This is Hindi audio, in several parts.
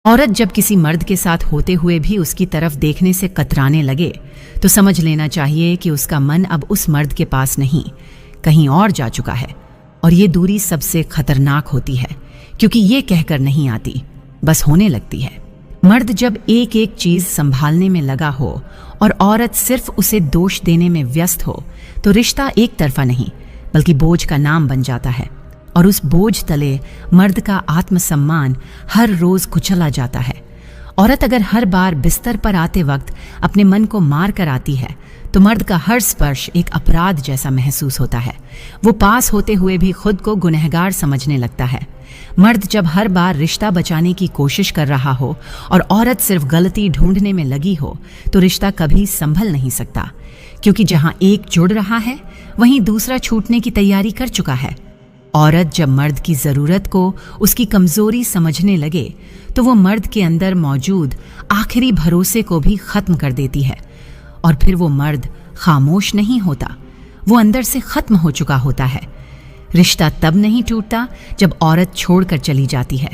औरत जब किसी मर्द के साथ होते हुए भी उसकी तरफ देखने से कतराने लगे तो समझ लेना चाहिए कि उसका मन अब उस मर्द के पास नहीं, कहीं और जा चुका है। और ये दूरी सबसे खतरनाक होती है, क्योंकि ये कहकर नहीं आती, बस होने लगती है। मर्द जब एक एक चीज संभालने में लगा हो और औरत सिर्फ उसे दोष देने में व्यस्त हो, तो रिश्ता एक तरफा नहीं बल्कि बोझ का नाम बन जाता है। और उस बोझ तले मर्द का आत्मसम्मान हर रोज कुचला जाता है। औरत अगर हर बार बिस्तर पर आते वक्त अपने मन को मार कर आती है, तो मर्द का हर स्पर्श एक अपराध जैसा महसूस होता है। वो पास होते हुए भी खुद को गुनहगार समझने लगता है। मर्द जब हर बार रिश्ता बचाने की कोशिश कर रहा हो और औरत सिर्फ गलती ढूंढने में लगी हो, तो रिश्ता कभी संभल नहीं सकता, क्योंकि जहां एक जुड़ रहा है वहीं दूसरा छूटने की तैयारी कर चुका है। औरत जब मर्द की जरूरत को उसकी कमजोरी समझने लगे, तो वो मर्द के अंदर मौजूद आखिरी भरोसे को भी खत्म कर देती है। और फिर वो मर्द खामोश नहीं होता, वो अंदर से खत्म हो चुका होता है। रिश्ता तब नहीं टूटता जब औरत छोड़कर चली जाती है।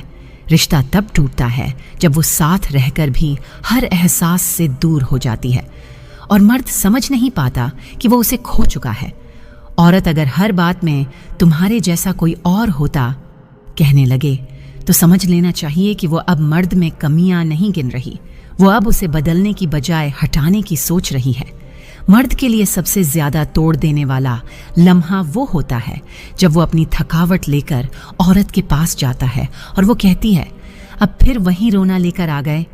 रिश्ता तब टूटता है जब वो साथ रहकर भी हर एहसास से दूर हो जाती है और मर्द समझ नहीं पाता कि वो उसे खो चुका है। औरत अगर हर बात में तुम्हारे जैसा कोई और होता कहने लगे, तो समझ लेना चाहिए कि वो अब मर्द में कमियां नहीं गिन रही, वो अब उसे बदलने की बजाय हटाने की सोच रही है। मर्द के लिए सबसे ज्यादा तोड़ देने वाला लम्हा वो होता है जब वो अपनी थकावट लेकर औरत के पास जाता है और वो कहती है, अब फिर वही रोना लेकर आ गए।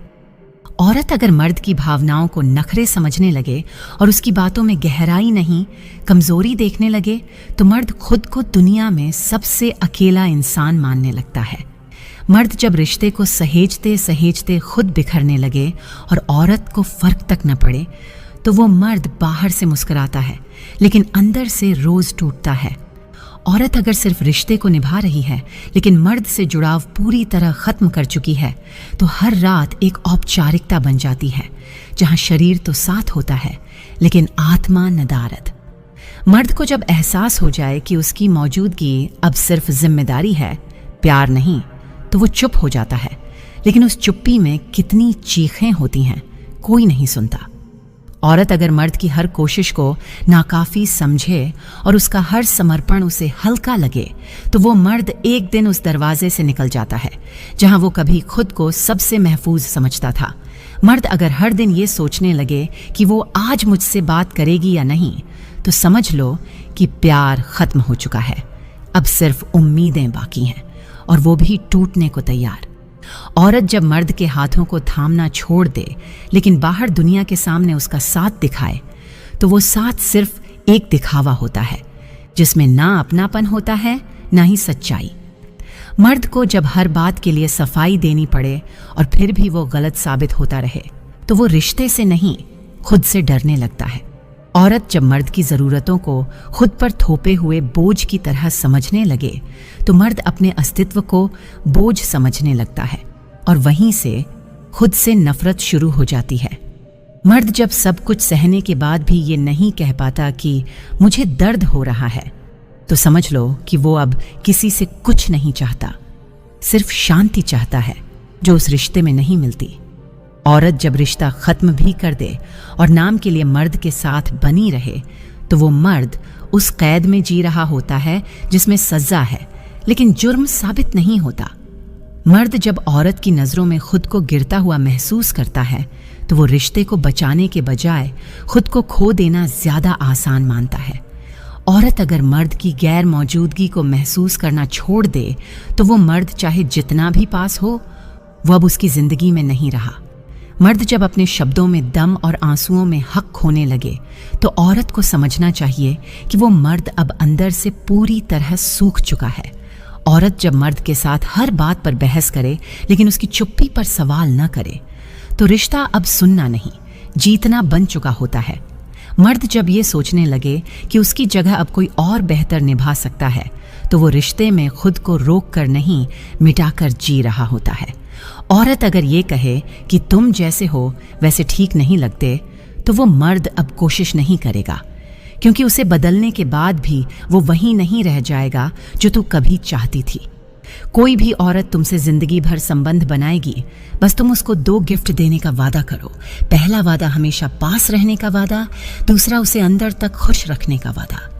औरत अगर मर्द की भावनाओं को नखरे समझने लगे और उसकी बातों में गहराई नहीं, कमजोरी देखने लगे, तो मर्द खुद को दुनिया में सबसे अकेला इंसान मानने लगता है। मर्द जब रिश्ते को सहेजते सहेजते खुद बिखरने लगे और औरत को फर्क तक न पड़े, तो वो मर्द बाहर से मुस्कुराता है लेकिन अंदर से रोज टूटता है। औरत अगर सिर्फ रिश्ते को निभा रही है लेकिन मर्द से जुड़ाव पूरी तरह खत्म कर चुकी है, तो हर रात एक औपचारिकता बन जाती है जहां शरीर तो साथ होता है लेकिन आत्मा नदारद। मर्द को जब एहसास हो जाए कि उसकी मौजूदगी अब सिर्फ जिम्मेदारी है, प्यार नहीं, तो वो चुप हो जाता है। लेकिन उस चुप्पी में कितनी चीखें होती हैं, कोई नहीं सुनता। औरत अगर मर्द की हर कोशिश को नाकाफी समझे और उसका हर समर्पण उसे हल्का लगे, तो वो मर्द एक दिन उस दरवाजे से निकल जाता है जहां वो कभी खुद को सबसे महफूज समझता था। मर्द अगर हर दिन ये सोचने लगे कि वो आज मुझसे बात करेगी या नहीं, तो समझ लो कि प्यार खत्म हो चुका है। अब सिर्फ उम्मीदें बाकी हैं और वो भी टूटने को तैयार। औरत जब मर्द के हाथों को थामना छोड़ दे लेकिन बाहर दुनिया के सामने उसका साथ दिखाए, तो वो साथ सिर्फ एक दिखावा होता है जिसमें ना अपनापन होता है ना ही सच्चाई। मर्द को जब हर बात के लिए सफाई देनी पड़े और फिर भी वो गलत साबित होता रहे, तो वो रिश्ते से नहीं खुद से डरने लगता है। औरत जब मर्द की जरूरतों को खुद पर थोपे हुए बोझ की तरह समझने लगे, तो मर्द अपने अस्तित्व को बोझ समझने लगता है और वहीं से खुद से नफरत शुरू हो जाती है। मर्द जब सब कुछ सहने के बाद भी ये नहीं कह पाता कि मुझे दर्द हो रहा है, तो समझ लो कि वो अब किसी से कुछ नहीं चाहता, सिर्फ शांति चाहता है जो उस रिश्ते में नहीं मिलती। औरत जब रिश्ता खत्म भी कर दे और नाम के लिए मर्द के साथ बनी रहे, तो वो मर्द उस कैद में जी रहा होता है जिसमें सजा है लेकिन जुर्म साबित नहीं होता। मर्द जब औरत की नजरों में खुद को गिरता हुआ महसूस करता है, तो वो रिश्ते को बचाने के बजाय खुद को खो देना ज्यादा आसान मानता है। औरत अगर मर्द की गैर मौजूदगी को महसूस करना छोड़ दे, तो वो मर्द चाहे जितना भी पास हो, वो अब उसकी जिंदगी में नहीं रहा। मर्द जब अपने शब्दों में दम और आंसुओं में हक खोने लगे, तो औरत को समझना चाहिए कि वो मर्द अब अंदर से पूरी तरह सूख चुका है। औरत जब मर्द के साथ हर बात पर बहस करे लेकिन उसकी चुप्पी पर सवाल न करे, तो रिश्ता अब सुनना नहीं जीतना बन चुका होता है। मर्द जब ये सोचने लगे कि उसकी जगह अब कोई और बेहतर निभा सकता है, तो वो रिश्ते में खुद को रोक कर नहीं मिटाकर जी रहा होता है। औरत अगर ये कहे कि तुम जैसे हो वैसे ठीक नहीं लगते, तो वो मर्द अब कोशिश नहीं करेगा, क्योंकि उसे बदलने के बाद भी वो वही नहीं रह जाएगा जो तू कभी चाहती थी। कोई भी औरत तुमसे जिंदगी भर संबंध बनाएगी, बस तुम उसको 2 गिफ्ट देने का वादा करो। पहला वादा हमेशा पास रहने का वादा, दूसरा उसे अंदर तक खुश रखने का वादा।